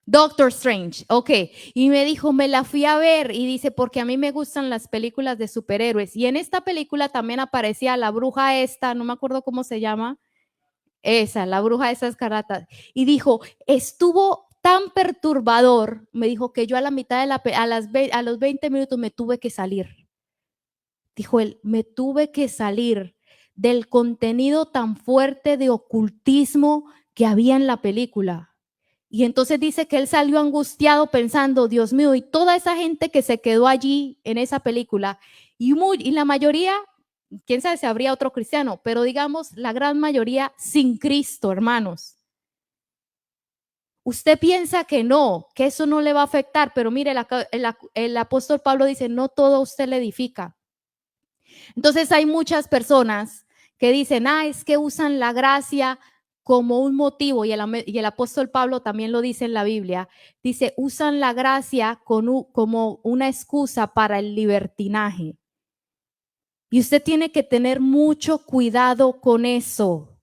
Doctor Strange, ok. Y me dijo, me la fui a ver y dice, porque a mí me gustan las películas de superhéroes. Y en esta película también aparecía la bruja esta, no me acuerdo cómo se llama, esa, la bruja de esas caratas. Y dijo, estuvo tan perturbador, me dijo que yo a la mitad de a los 20 minutos me tuve que salir. Dijo él, me tuve que salir del contenido tan fuerte de ocultismo que había en la película. Y entonces dice que él salió angustiado pensando, Dios mío, y toda esa gente que se quedó allí en esa película, y la mayoría, quién sabe si habría otro cristiano, pero digamos la gran mayoría sin Cristo, hermanos. Usted piensa que no, que eso no le va a afectar, pero mire, el apóstol Pablo dice, no todo a usted le edifica. Entonces hay muchas personas que dicen, es que usan la gracia como un motivo, y el apóstol Pablo también lo dice en la Biblia, dice, usan la gracia como una excusa para el libertinaje. Y usted tiene que tener mucho cuidado con eso.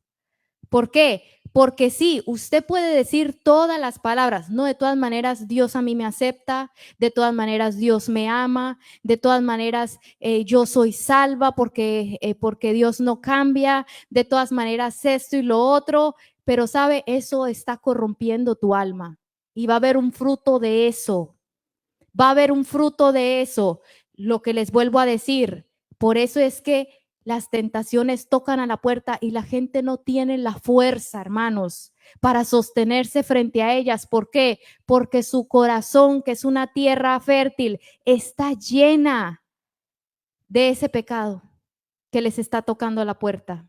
¿Por qué? Porque sí, usted puede decir todas las palabras, no, de todas maneras Dios a mí me acepta, de todas maneras Dios me ama, de todas maneras yo soy salva porque Dios no cambia, de todas maneras esto y lo otro, pero sabe, eso está corrompiendo tu alma y va a haber un fruto de eso, va a haber un fruto de eso, lo que les vuelvo a decir. Por eso es que las tentaciones tocan a la puerta y la gente no tiene la fuerza, hermanos, para sostenerse frente a ellas. ¿Por qué? Porque su corazón, que es una tierra fértil, está llena de ese pecado que les está tocando a la puerta.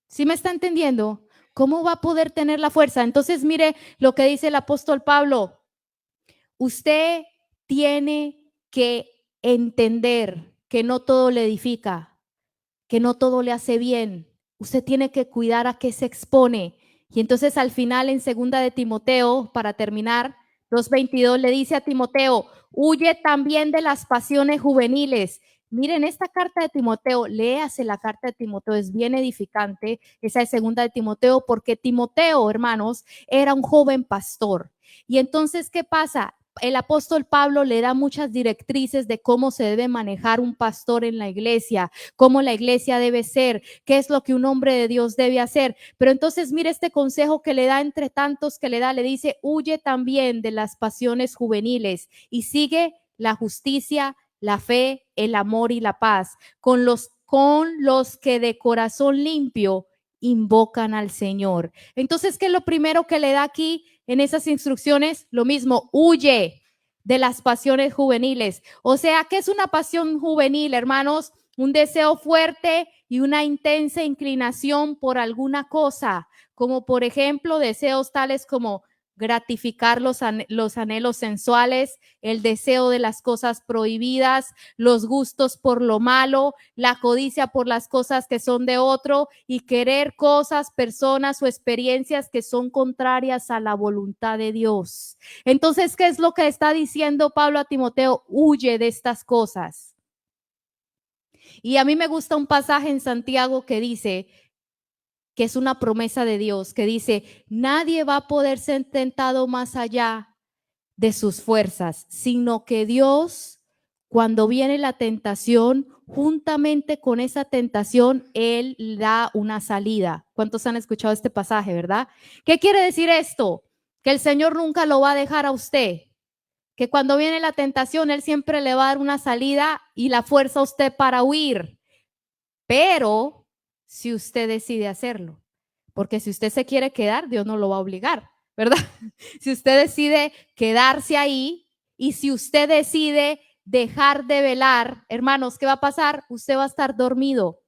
¿Sí me está entendiendo? ¿Cómo va a poder tener la fuerza? Entonces, mire lo que dice el apóstol Pablo. Usted tiene que entender que no todo le edifica, que no todo le hace bien. Usted tiene que cuidar a qué se expone. Y entonces al final en segunda de Timoteo, para terminar, 2:22 le dice a Timoteo, huye también de las pasiones juveniles. Miren, esta carta de Timoteo, léase la carta de Timoteo, es bien edificante, esa es segunda de Timoteo, porque Timoteo, hermanos, era un joven pastor. Y entonces, ¿qué pasa? El apóstol Pablo le da muchas directrices de cómo se debe manejar un pastor en la iglesia, cómo la iglesia debe ser, qué es lo que un hombre de Dios debe hacer. Pero entonces mire este consejo que le da entre tantos que le da, le dice, huye también de las pasiones juveniles y sigue la justicia, la fe, el amor y la paz, con los que de corazón limpio invocan al Señor. Entonces, ¿qué es lo primero que le da aquí en esas instrucciones? Lo mismo, huye de las pasiones juveniles. O sea, ¿qué es una pasión juvenil, hermanos? Un deseo fuerte y una intensa inclinación por alguna cosa, como por ejemplo deseos tales como gratificar los anhelos sensuales, el deseo de las cosas prohibidas, los gustos por lo malo, la codicia por las cosas que son de otro y querer cosas, personas o experiencias que son contrarias a la voluntad de Dios. Entonces, ¿qué es lo que está diciendo Pablo a Timoteo? Huye de estas cosas. Y a mí me gusta un pasaje en Santiago que dice, que es una promesa de Dios, que dice, nadie va a poder ser tentado más allá de sus fuerzas, sino que Dios, cuando viene la tentación, juntamente con esa tentación, Él da una salida. ¿Cuántos han escuchado este pasaje, verdad? ¿Qué quiere decir esto? Que el Señor nunca lo va a dejar a usted, que cuando viene la tentación, Él siempre le va a dar una salida y la fuerza a usted para huir, pero si usted decide hacerlo, porque si usted se quiere quedar, Dios no lo va a obligar, ¿verdad? Si usted decide quedarse ahí y si usted decide dejar de velar, hermanos, ¿qué va a pasar? Usted va a estar dormido.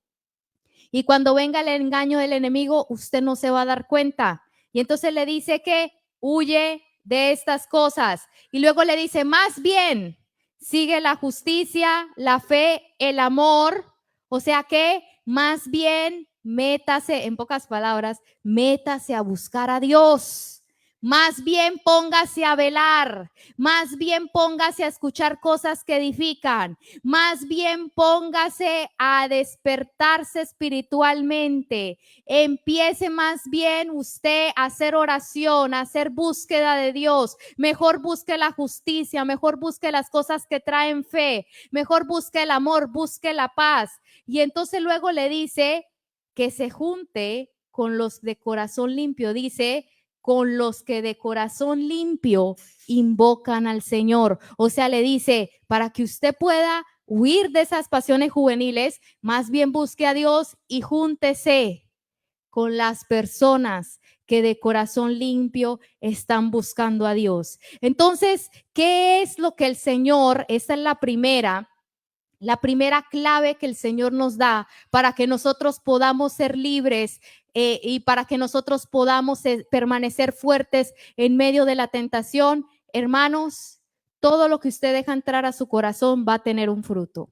Y cuando venga el engaño del enemigo, usted no se va a dar cuenta. Y entonces le dice que huye de estas cosas. Y luego le dice, más bien, sigue la justicia, la fe, el amor. O sea que más bien métase, en pocas palabras, métase a buscar a Dios. Más bien póngase a velar, más bien póngase a escuchar cosas que edifican, más bien póngase a despertarse espiritualmente. Empiece más bien usted a hacer oración, a hacer búsqueda de Dios. Mejor busque la justicia, mejor busque las cosas que traen fe, mejor busque el amor, busque la paz. Y entonces luego le dice que se junte con los de corazón limpio. Dice, con los que de corazón limpio invocan al Señor. O sea, le dice, para que usted pueda huir de esas pasiones juveniles, más bien busque a Dios y júntese con las personas que de corazón limpio están buscando a Dios. Entonces, ¿qué es lo que el Señor, esta es la primera clave que el Señor nos da para que nosotros podamos ser libres y para que nosotros podamos permanecer fuertes en medio de la tentación? Hermanos, todo lo que usted deja entrar a su corazón va a tener un fruto.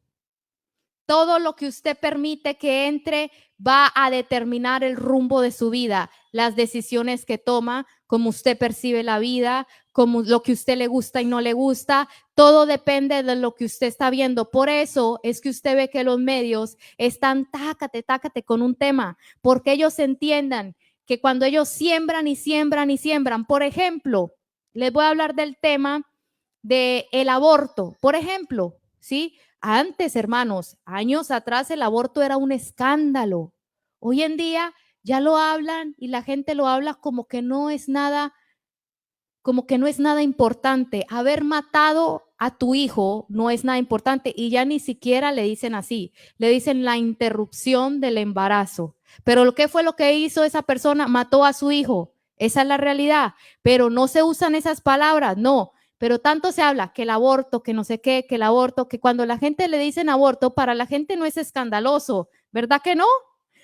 Todo lo que usted permite que entre va a determinar el rumbo de su vida, las decisiones que toma, cómo usted percibe la vida, como lo que a usted le gusta y no le gusta. Todo depende de lo que usted está viendo. Por eso es que usted ve que los medios están tácate con un tema, porque ellos entiendan que cuando ellos siembran y siembran y siembran, por ejemplo, les voy a hablar del tema del aborto, por ejemplo, ¿sí? Antes, hermanos, años atrás el aborto era un escándalo. Hoy en día ya lo hablan y la gente lo habla como que no es nada importante. Haber matado a tu hijo no es nada importante y ya ni siquiera le dicen así, le dicen la interrupción del embarazo. Pero ¿qué fue lo que hizo esa persona? Mató a su hijo. Esa es la realidad, pero no se usan esas palabras, no. Pero tanto se habla que el aborto, que no sé qué, que el aborto, que cuando la gente le dicen aborto, para la gente no es escandaloso, ¿verdad que no?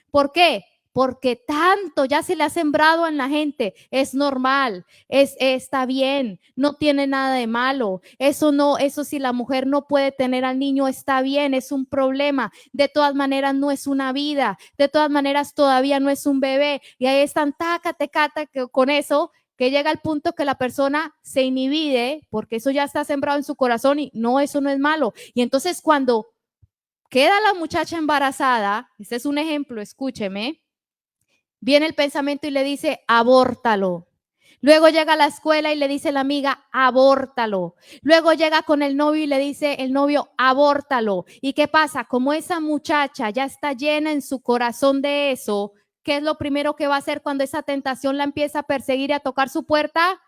¿Por qué? Porque tanto ya se le ha sembrado en la gente, es normal, está bien, no tiene nada de malo. Eso no, eso si la mujer no puede tener al niño, está bien, es un problema. De todas maneras, no es una vida, de todas maneras, todavía no es un bebé. Y ahí están, tácate, con eso, que llega al punto que la persona se inhibide, porque eso ya está sembrado en su corazón y no, eso no es malo. Y entonces cuando queda la muchacha embarazada, este es un ejemplo, escúcheme, viene el pensamiento y le dice, abórtalo. Luego llega a la escuela y le dice la amiga, abórtalo. Luego llega con el novio y le dice el novio, abórtalo. ¿Y qué pasa? Como esa muchacha ya está llena en su corazón de eso, ¿qué es lo primero que va a hacer cuando esa tentación la empieza a perseguir y a tocar su puerta?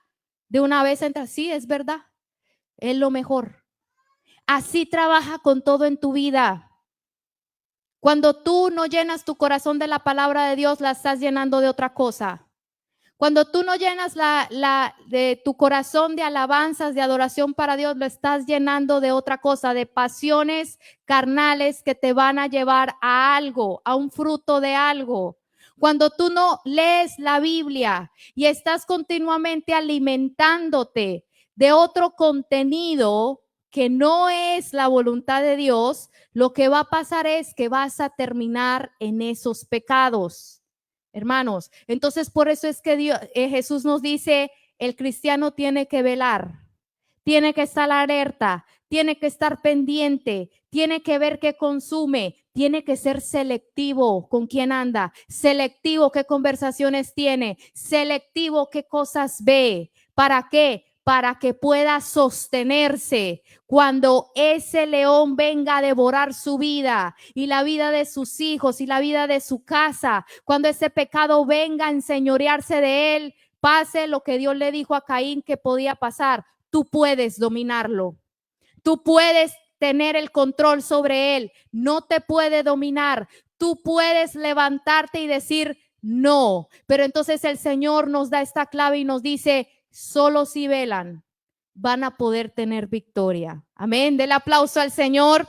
De una vez entra, sí, es verdad, es lo mejor. Así trabaja con todo en tu vida. Cuando tú no llenas tu corazón de la palabra de Dios, la estás llenando de otra cosa. Cuando tú no llenas de tu corazón de alabanzas, de adoración para Dios, lo estás llenando de otra cosa, de pasiones carnales que te van a llevar a algo, a un fruto de algo. Cuando tú no lees la Biblia y estás continuamente alimentándote de otro contenido que no es la voluntad de Dios, lo que va a pasar es que vas a terminar en esos pecados, hermanos. Entonces, por eso es que Jesús nos dice, el cristiano tiene que velar, tiene que estar alerta, tiene que estar pendiente, tiene que ver qué consume, tiene que ser selectivo con quién anda, selectivo qué conversaciones tiene, selectivo qué cosas ve. ¿Para qué? Para que pueda sostenerse cuando ese león venga a devorar su vida y la vida de sus hijos y la vida de su casa, cuando ese pecado venga a enseñorearse de él, pase lo que Dios le dijo a Caín que podía pasar. Tú puedes dominarlo, tú puedes tener el control sobre él, no te puede dominar, tú puedes levantarte y decir no, pero entonces el Señor nos da esta clave y nos dice, solo si velan van a poder tener victoria. Amén. Del aplauso al Señor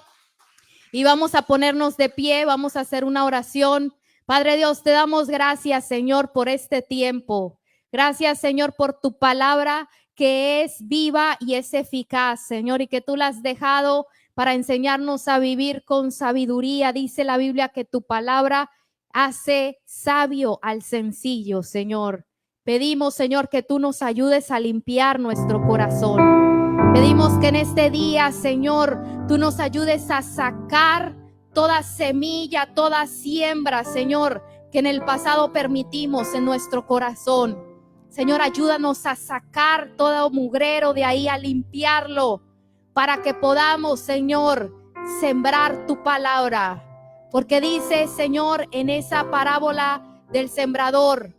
y vamos a ponernos de pie, vamos a hacer una oración. Padre Dios, te damos gracias, Señor, por este tiempo. Gracias, Señor, por tu palabra que es viva y es eficaz, Señor, y que tú la has dejado para enseñarnos a vivir con sabiduría. Dice la Biblia que tu palabra hace sabio al sencillo, Señor. Pedimos, Señor, que tú nos ayudes a limpiar nuestro corazón. Pedimos que en este día, Señor, tú nos ayudes a sacar toda semilla, toda siembra, Señor, que en el pasado permitimos en nuestro corazón. Señor, ayúdanos a sacar todo mugrero de ahí, a limpiarlo, para que podamos, Señor, sembrar tu palabra. Porque dice, Señor, en esa parábola del sembrador,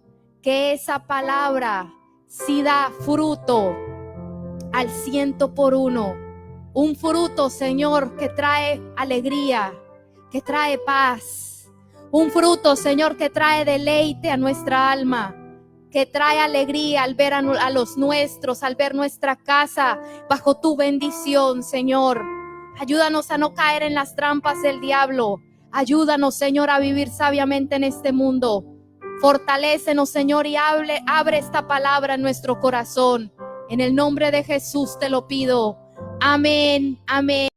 que esa palabra sí da fruto al 100%. Un fruto, Señor, que trae alegría, que trae paz. Un fruto, Señor, que trae deleite a nuestra alma, que trae alegría al ver a los nuestros, al ver nuestra casa bajo tu bendición, Señor. Ayúdanos a no caer en las trampas del diablo. Ayúdanos, Señor, a vivir sabiamente en este mundo. Fortalécenos, Señor, y abre esta palabra en nuestro corazón. En el nombre de Jesús te lo pido. Amén, amén.